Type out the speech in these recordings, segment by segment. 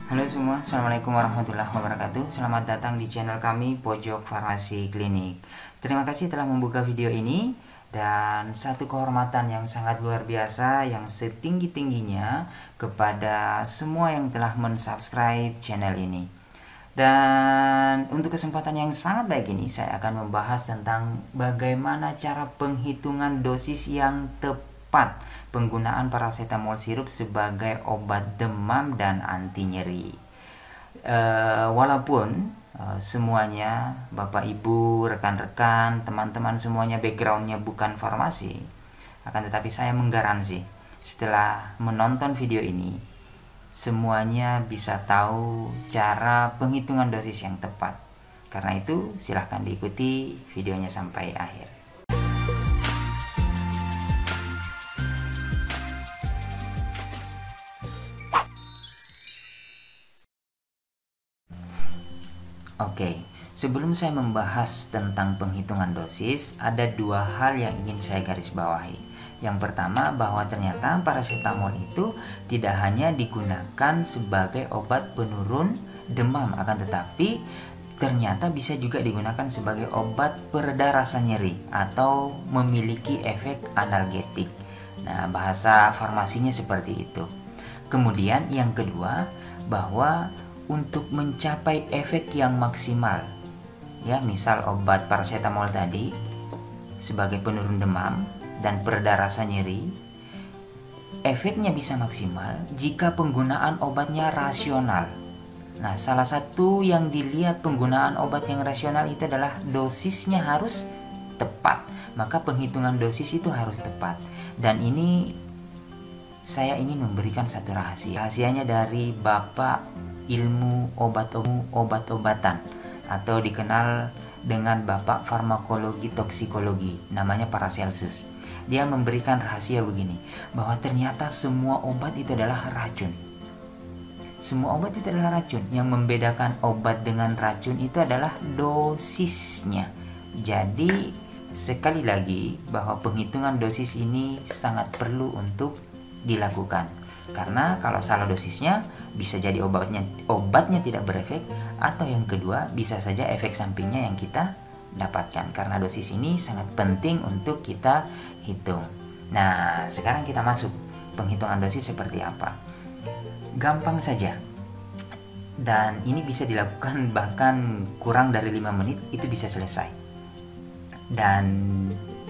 Halo semua, Assalamualaikum warahmatullahi wabarakatuh. Selamat datang di channel kami Pojok Farmasi Klinik. Terima kasih telah membuka video ini. Dan satu kehormatan yang sangat luar biasa, yang setinggi-tingginya kepada semua yang telah mensubscribe channel ini. Dan untuk kesempatan yang sangat baik ini, saya akan membahas tentang bagaimana cara penghitungan dosis yang tepat penggunaan paracetamol sirup sebagai obat demam dan anti nyeri. Walaupun semuanya, Bapak Ibu, rekan-rekan, teman-teman semuanya backgroundnya bukan farmasi, akan tetapi saya menggaransi setelah menonton video ini, semuanya bisa tahu cara penghitungan dosis yang tepat. Karena itu, silahkan diikuti videonya sampai akhir. Oke, sebelum saya membahas tentang penghitungan dosis, ada dua hal yang ingin saya garis bawahi. Yang pertama, bahwa ternyata paracetamol itu tidak hanya digunakan sebagai obat penurun demam, akan tetapi ternyata bisa juga digunakan sebagai obat pereda rasa nyeri atau memiliki efek analgetik. Nah, bahasa farmasinya seperti itu. Kemudian yang kedua, bahwa untuk mencapai efek yang maksimal, ya, misal obat paracetamol tadi sebagai penurun demam dan pereda rasa nyeri, efeknya bisa maksimal jika penggunaan obatnya rasional. Nah, salah satu yang dilihat penggunaan obat yang rasional itu adalah dosisnya harus tepat. Maka penghitungan dosis itu harus tepat. Dan ini saya ingin memberikan satu rahasia. Rahasianya dari Bapak Ilmu Obat-obatan atau dikenal dengan Bapak Farmakologi Toksikologi, namanya Paracelsus. Dia memberikan rahasia begini, bahwa ternyata semua obat itu adalah racun. Semua obat itu adalah racun. Yang membedakan obat dengan racun itu adalah dosisnya. Jadi sekali lagi bahwa penghitungan dosis ini sangat perlu untuk dilakukan. Karena kalau salah dosisnya bisa jadi obatnya tidak berefek, atau yang kedua bisa saja efek sampingnya yang kita dapatkan. Karena dosis ini sangat penting untuk kita hitung. Nah, sekarang kita masuk penghitungan dosis seperti apa. Gampang saja. Dan ini bisa dilakukan bahkan kurang dari 5 menit itu bisa selesai. Dan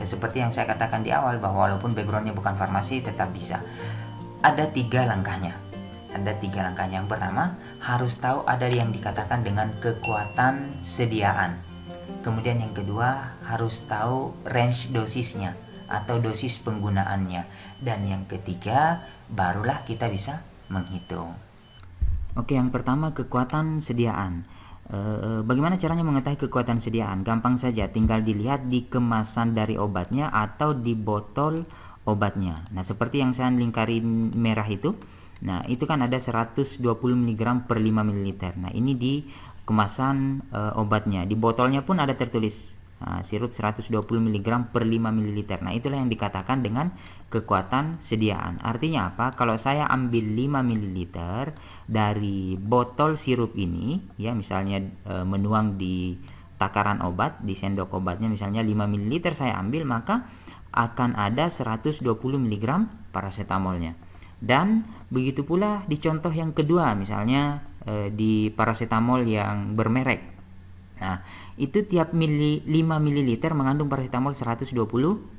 ya, seperti yang saya katakan di awal, bahwa walaupun backgroundnya bukan farmasi tetap bisa. Ada 3 langkahnya. Ada 3 langkahnya. Yang pertama, harus tahu ada yang dikatakan dengan kekuatan sediaan. Kemudian yang kedua, harus tahu range dosisnya atau dosis penggunaannya. Dan yang ketiga, barulah kita bisa menghitung. Oke, yang pertama, kekuatan sediaan. Bagaimana caranya mengetahui kekuatan sediaan? Gampang saja, tinggal dilihat di kemasan dari obatnya atau di botol obatnya. Nah, seperti yang saya lingkari merah itu, nah itu kan ada 120 mg per 5 ml. Nah, ini di kemasan obatnya. Di botolnya pun ada tertulis sirup 120 mg per 5 ml. Nah, itulah yang dikatakan dengan kekuatan sediaan. Artinya apa? Kalau saya ambil 5 ml dari botol sirup ini, ya, misalnya menuang di takaran obat, di sendok obatnya misalnya 5 ml saya ambil, maka akan ada 120 mg paracetamolnya. Dan begitu pula di contoh yang kedua, misalnya di paracetamol yang bermerek. Nah, itu tiap 5 ml mengandung paracetamol 120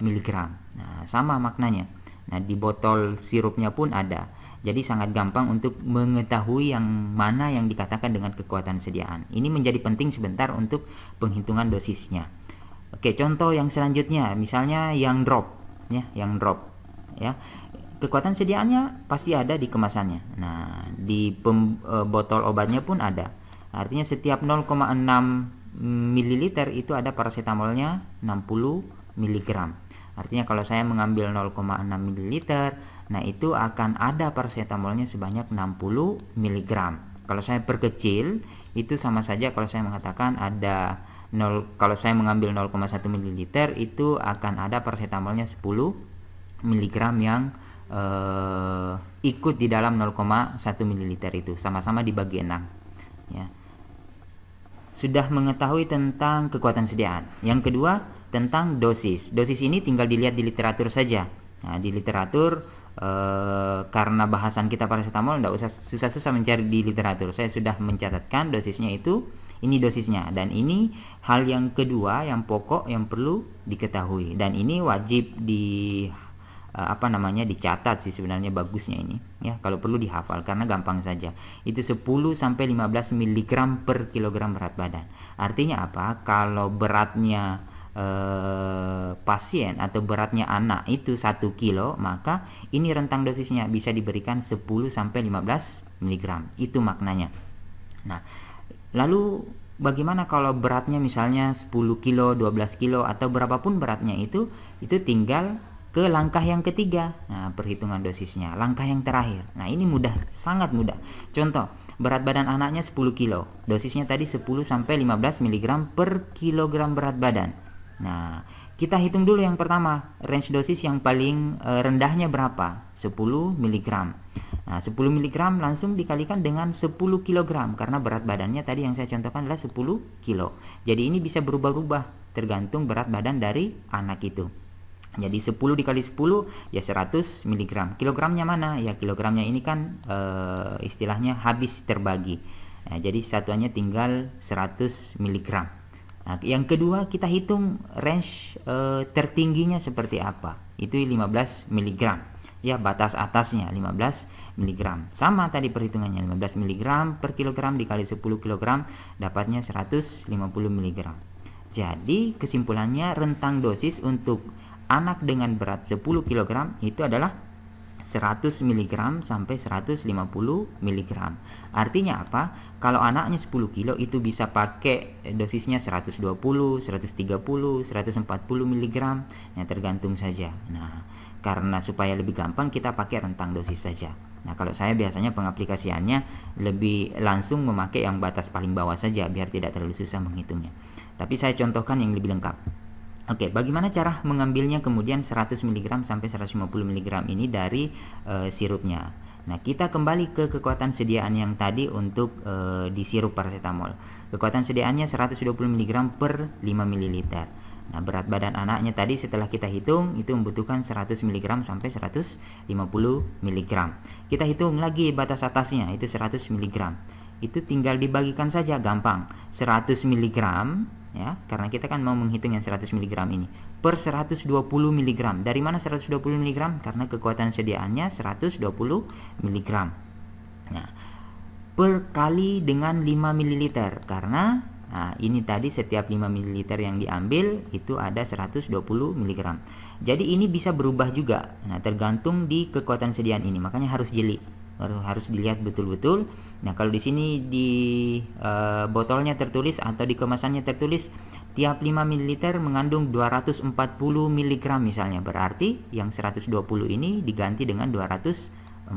mg. Nah, sama maknanya. Nah, di botol sirupnya pun ada. Jadi sangat gampang untuk mengetahui yang mana yang dikatakan dengan kekuatan sediaan. Ini menjadi penting sebentar untuk penghitungan dosisnya. Oke, contoh yang selanjutnya, misalnya yang drop, ya, ya. Kekuatan sediaannya pasti ada di kemasannya. Nah, di botol obatnya pun ada. Artinya setiap 0,6 ml itu ada paracetamolnya 60 mg. Artinya kalau saya mengambil 0,6 ml, nah itu akan ada paracetamolnya sebanyak 60 mg. Kalau saya perkecil, itu sama saja kalau saya mengatakan ada kalau saya mengambil 0,1 ml itu akan ada paracetamolnya 10 mg yang ikut di dalam 0,1 ml itu, sama-sama dibagi 6 ya. Sudah mengetahui tentang kekuatan sediaan. Yang kedua tentang dosis. Dosis ini tinggal dilihat di literatur saja. Nah, di literatur karena bahasan kita paracetamol tidak usah susah-susah mencari di literatur. Saya sudah mencatatkan dosisnya itu, ini dosisnya, dan ini hal yang kedua yang pokok yang perlu diketahui, dan ini wajib di dicatat sih sebenarnya, bagusnya ini ya, kalau perlu dihafal karena gampang saja. Itu 10 sampai 15 mg per kilogram berat badan. Artinya apa? Kalau beratnya pasien atau beratnya anak itu 1 kilo, maka ini rentang dosisnya bisa diberikan 10 sampai 15 mg. Itu maknanya. Nah, lalu bagaimana kalau beratnya misalnya 10 kilo, 12 kilo atau berapapun beratnya itu tinggal ke langkah yang ketiga. Nah, perhitungan dosisnya, langkah yang terakhir. Nah, ini mudah, sangat mudah. Contoh, berat badan anaknya 10 kilo, dosisnya tadi 10 sampai 15 mg per kilogram berat badan. Nah, kita hitung dulu yang pertama, range dosis yang paling rendahnya berapa? 10 mg. Nah, 10 mg langsung dikalikan dengan 10 kg, karena berat badannya tadi yang saya contohkan adalah 10 kilo. Jadi ini bisa berubah-ubah tergantung berat badan dari anak itu. Jadi 10 dikali 10 ya 100 mg. Kilogramnya mana? Ya kilogramnya ini kan istilahnya habis terbagi. Nah, jadi satuannya tinggal 100 mg. Nah, yang kedua kita hitung range tertingginya seperti apa. Itu 15 mg. Ya, batas atasnya 15 mg. Sama tadi perhitungannya, 15 mg per kilogram dikali 10 kg dapatnya 150 mg. Jadi kesimpulannya rentang dosis untuk anak dengan berat 10 kg itu adalah 100 mg sampai 150 mg. Artinya apa? Kalau anaknya 10 kilo itu bisa pakai dosisnya 120, 130, 140 mg. Ya, tergantung saja. Nah, karena supaya lebih gampang kita pakai rentang dosis saja. Nah, kalau saya biasanya pengaplikasiannya lebih langsung memakai yang batas paling bawah saja biar tidak terlalu susah menghitungnya. Tapi saya contohkan yang lebih lengkap. Oke, bagaimana cara mengambilnya kemudian 100 mg sampai 150 mg ini dari sirupnya. Nah, kita kembali ke kekuatan sediaan yang tadi untuk di sirup paracetamol. Kekuatan sediaannya 120 mg per 5 ml. Nah, berat badan anaknya tadi setelah kita hitung itu membutuhkan 100 mg sampai 150 mg. Kita hitung lagi batas atasnya, itu 100 mg. Itu tinggal dibagikan saja, gampang. 100 mg ya, karena kita kan mau menghitung yang 100 mg ini per 120 mg. Dari mana 120 mg? Karena kekuatan sediaannya 120 mg. Nah, per kali dengan 5 ml karena ini tadi setiap 5 ml yang diambil itu ada 120 mg. Jadi ini bisa berubah juga. Nah, tergantung di kekuatan sediaan ini. Makanya harus jeli. Harus dilihat betul-betul. Nah, kalau di sini di botolnya tertulis atau di kemasannya tertulis tiap 5 ml mengandung 240 mg misalnya, berarti yang 120 ini diganti dengan 240.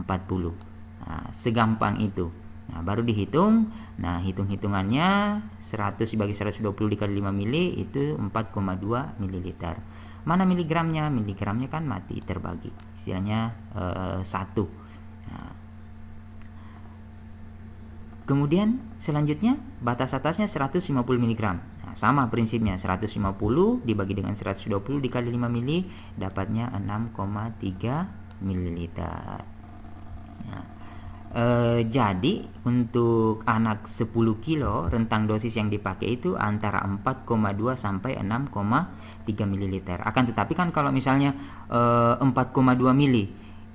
Nah, segampang itu. Nah, baru dihitung. Nah, hitung-hitungannya 100 dibagi 120 dikali 5 ml itu 4,2 ml. Mana miligramnya? Miligramnya kan mati terbagi. Istilahnya 1. Nah, kemudian selanjutnya batas atasnya 150 mg. Nah, sama prinsipnya, 150 dibagi dengan 120 dikali 5 ml dapatnya 6,3 ml. Nah, jadi untuk anak 10 kilo rentang dosis yang dipakai itu antara 4,2 sampai 6,3 ml. Akan tetapi kan kalau misalnya 4,2 ml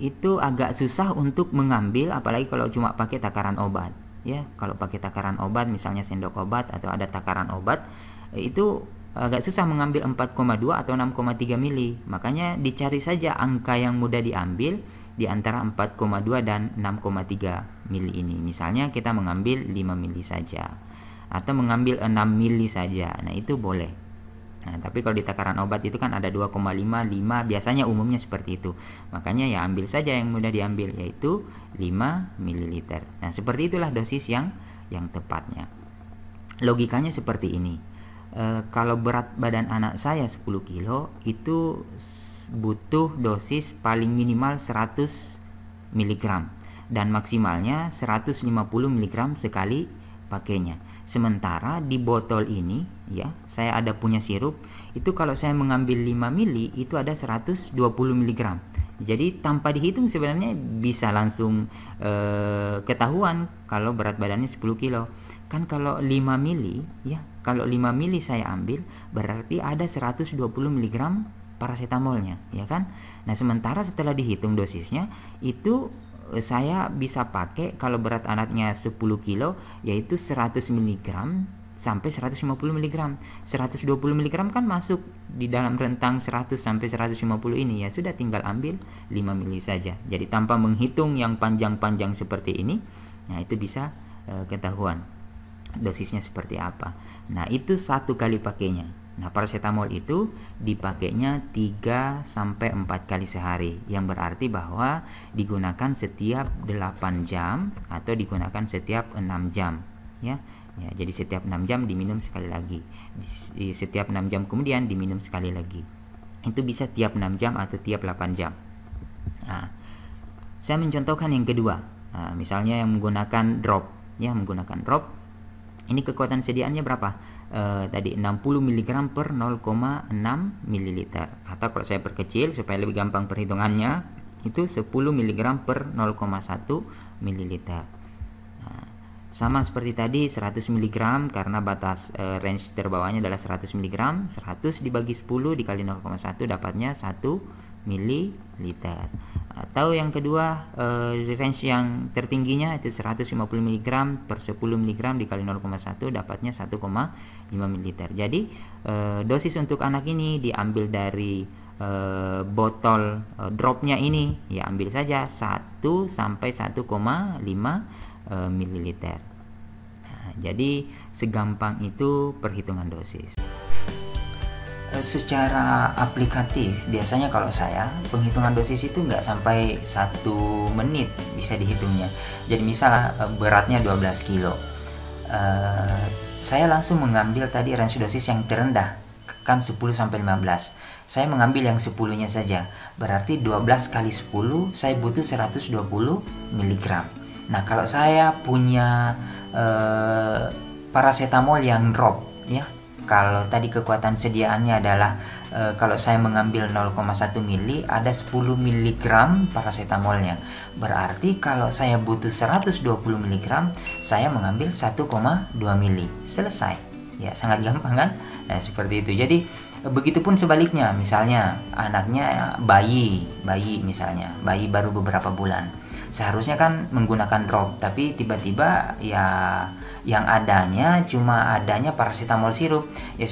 itu agak susah untuk mengambil, apalagi kalau cuma pakai takaran obat. Ya, kalau pakai takaran obat misalnya sendok obat atau ada takaran obat itu agak susah mengambil 4,2 atau 6,3 mili. Makanya dicari saja angka yang mudah diambil di antara 4,2 dan 6,3 mili ini. Misalnya kita mengambil 5 mili saja atau mengambil 6 mili saja. Nah, itu boleh. Nah, tapi kalau di takaran obat itu kan ada 2,5, 5, biasanya umumnya seperti itu. Makanya ya ambil saja yang mudah diambil, yaitu 5 ml. Nah, seperti itulah dosis yang tepatnya. Logikanya seperti ini. Kalau berat badan anak saya 10 kilo, itu butuh dosis paling minimal 100 mg dan maksimalnya 150 mg sekali pakainya. Sementara di botol ini ya, saya ada punya sirup itu kalau saya mengambil 5 mili itu ada 120 mg. Jadi tanpa dihitung sebenarnya bisa langsung ketahuan kalau berat badannya 10 kilo. Kan kalau 5 mili ya, kalau 5 mili saya ambil berarti ada 120 mg paracetamolnya ya kan. Nah sementara setelah dihitung dosisnya itu saya bisa pakai kalau berat anaknya 10 kilo yaitu 100 mg sampai 150 mg. 120 mg kan masuk di dalam rentang 100 sampai 150 ini, ya sudah tinggal ambil 5 mili saja. Jadi tanpa menghitung yang panjang-panjang seperti ini, nah itu bisa ketahuan dosisnya seperti apa. Nah itu satu kali pakainya. Nah paracetamol itu dipakainya 3 sampai 4 kali sehari, yang berarti bahwa digunakan setiap 8 jam atau digunakan setiap 6 jam ya. Ya, jadi setiap 6 jam diminum sekali lagi. Di setiap 6 jam kemudian diminum sekali lagi. Itu bisa tiap 6 jam atau tiap 8 jam. Nah, saya mencontohkan yang kedua. Nah, misalnya yang menggunakan drop ya, menggunakan drop. Ini kekuatan sediaannya berapa? Tadi 60 mg per 0,6 ml. Atau kalau saya perkecil supaya lebih gampang perhitungannya, itu 10 mg per 0,1 ml. Nah, sama seperti tadi 100 mg karena batas range terbawahnya adalah 100 mg. 100 dibagi 10 dikali 0,1 dapatnya 1 ml. Atau yang kedua range yang tertingginya itu 150 mg per 10 mg dikali 0,1 dapatnya 1,5 ml. Jadi dosis untuk anak ini diambil dari botol dropnya ini, ya ambil saja 1 sampai 1,5 ml. Nah, jadi segampang itu perhitungan dosis. Secara aplikatif biasanya kalau saya penghitungan dosis itu nggak sampai 1 menit bisa dihitungnya. Jadi misal beratnya 12 kilo, saya langsung mengambil tadi range dosis yang terendah, kan 10 sampai 15. Saya mengambil yang 10-nya saja, berarti 12 kali 10 saya butuh 120 mg. Nah kalau saya punya paracetamol yang drop ya, kalau tadi kekuatan sediaannya adalah kalau saya mengambil 0,1 mili ada 10 mg paracetamolnya. Berarti kalau saya butuh 120 mg, saya mengambil 1,2 mili. Selesai. Ya, sangat gampang kan? Nah, seperti itu. Jadi begitupun sebaliknya, misalnya anaknya bayi misalnya, bayi baru beberapa bulan. Seharusnya kan menggunakan drop, tapi tiba-tiba ya yang adanya cuma adanya paracetamol sirup. Ya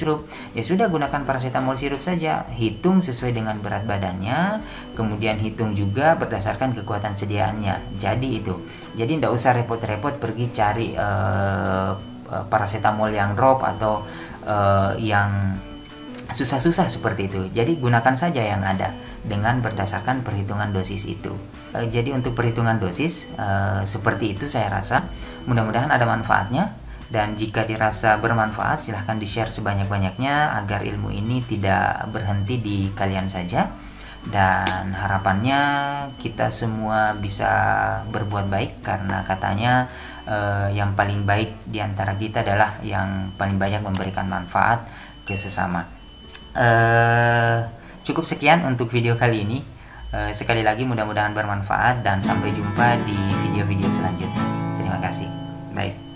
sudah gunakan paracetamol sirup saja. Hitung sesuai dengan berat badannya, kemudian hitung juga berdasarkan kekuatan sediaannya. Jadi itu. Jadi tidak usah repot-repot pergi cari paracetamol yang drop atau yang susah-susah seperti itu. Jadi gunakan saja yang ada dengan berdasarkan perhitungan dosis itu. Jadi untuk perhitungan dosis seperti itu saya rasa mudah-mudahan ada manfaatnya, dan jika dirasa bermanfaat silahkan di-share sebanyak-banyaknya agar ilmu ini tidak berhenti di kalian saja, dan harapannya kita semua bisa berbuat baik, karena katanya yang paling baik diantara kita adalah yang paling banyak memberikan manfaat ke sesama. Cukup sekian untuk video kali ini. Sekali lagi mudah-mudahan bermanfaat dan sampai jumpa di video-video selanjutnya. Terima kasih. Baik.